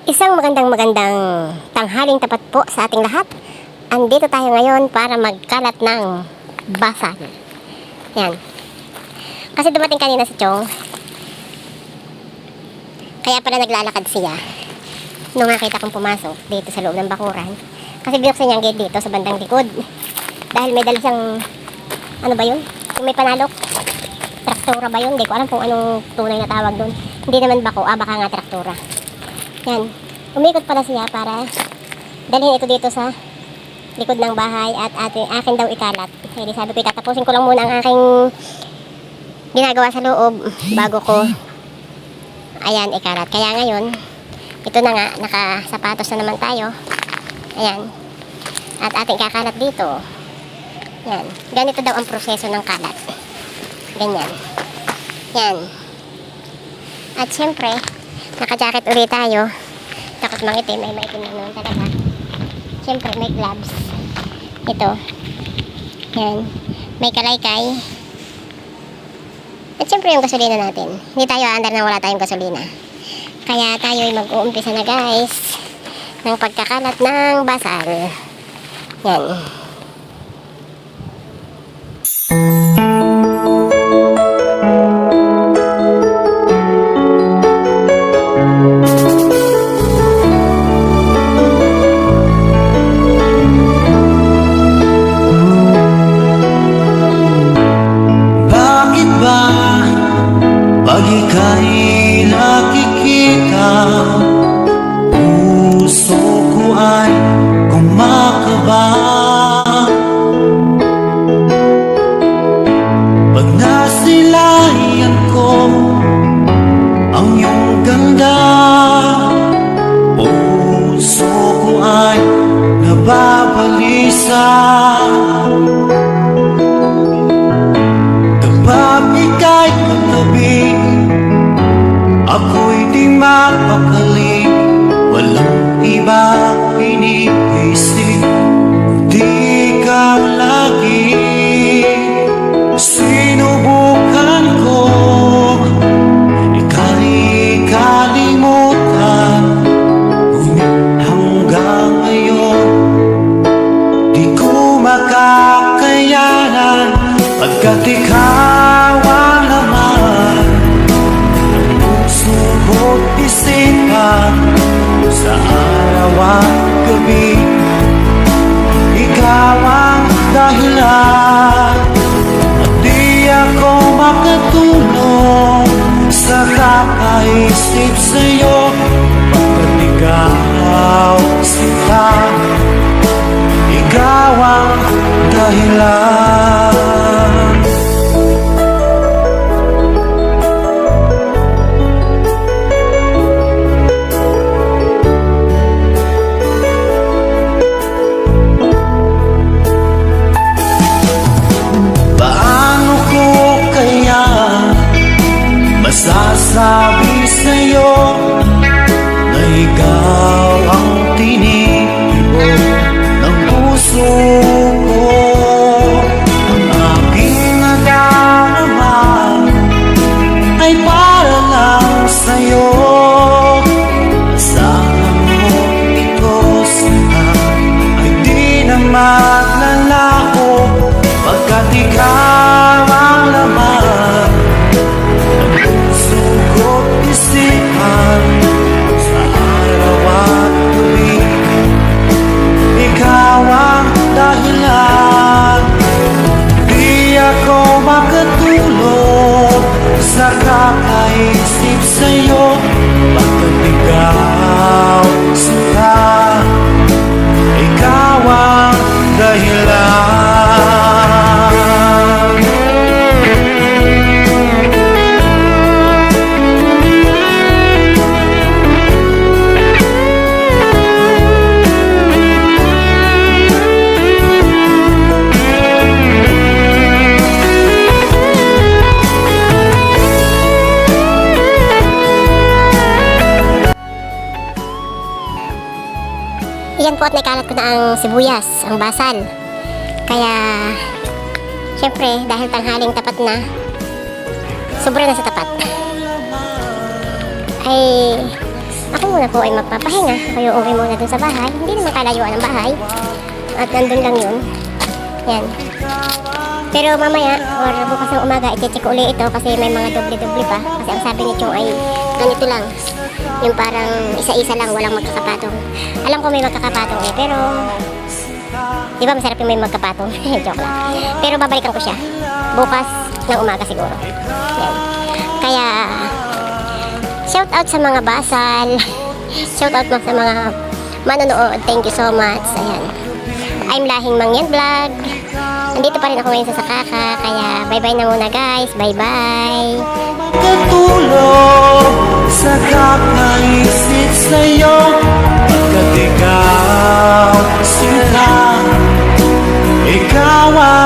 Isang magandang tanghaling tapat po sa ating lahat. Andito tayo ngayon para magkalat ng basal. Yan. Kasi dumating kanina si Chong. Kaya pala naglalakad siya. Nung nakita kong pumasok dito sa loob ng bakuran. Kasi binuksan niya ang gate dito sa bandang likod. Dahil may dala siyang, ano ba yun? Yung may panalok. Traktora ba yun? Hindi ko alam kung anong tunay na tawag doon. Hindi naman bako, baka nga traktora. Yan. Umikot pala siya para dalhin ito dito sa likod ng bahay at akin daw ikalat. Hindi, sabi ko itatapusin ko lang muna ang aking ginagawa sa loob bago ko ayan ikalat. Kaya ngayon, ito na nga, nakasapatos na naman tayo. Ayan. At ating kakalat dito. Yan. Ganito daw ang proseso ng kalat. Ganyan. Yan. At syempre, naka-jacket ulit tayo. Takot mangitim, may maitim na naman talaga. Siyempre, may gloves. Ito. Yan. May kalaykay. At siyempre, yung gasolina natin. Hindi tayo aandar na wala tayong gasolina. Kaya tayo ay mag-uumpisa na guys ng pagkakalat ng basal. Yan. Pag ika'y nakikita, puso ko ay kumakaba. Pag nasilayan ko ang iyong ganda, puso ko ay nababalisa. Kapag ika'y katabi, ako'y di mapakali. Walang iba iniisip, kundi ikaw lagi. Sinubukan ko ika'y kalimutan, ngunit hanggang ngayon di ko makakayanan. Pagkat ikaw ang laman ng puso ko't isipan, sa araw at gabi ikaw ang dahilan. At di ako makatulog sa kakaisip sa'yo, pagkat ikaw sinta, ikaw ang dahilan. Masasabi sa'yo na ikaw ang tinitibok ng puso ko. Ang aking nadarama ay para lang sa'yo. Asahan mo ito sana ay di na maglalaho, pagkat ikaw ang laman puso ko't isipan, sa araw at gabi ikaw ang dahilan. Di ako makatulog sa kakaisip sa'yo, pagkat ikaw sinta, ikaw ang dahilan. Iyan po at naikalat ko na ang sibuyas, ang basal. Kaya, syempre, dahil tanghaling tapat na, sobra na sa tapat. Ay, Ako muna po ay magpapahinga. Kayo uwi muna dun sa bahay. Hindi naman kalayuan ang bahay. At nandun lang yun. Yan. Pero mamaya, or bukas ng umaga, i-check uli ito kasi may mga doble-doble pa. Kasi ang sabi ni Chong ay ganito lang. Yung parang isa-isa lang, walang magkakapatong. Alam ko may magkakapatong eh, pero... Di ba masarap yung may magkapatong? Joke lang. Pero babalikan ko siya. Bukas ng umaga siguro. Yan. Kaya... Shout out sa mga basal. Shout out mo sa mga manonood. Thank you so much. Ayan. I'm Lahing Mangyan Vlog. Nandito pa rin ako ngayon sa Sakaka. Kaya bye-bye na muna guys. Bye-bye. Katulog sa kakaisip sa'yo Pagkat ikaw sinta Ikaw ang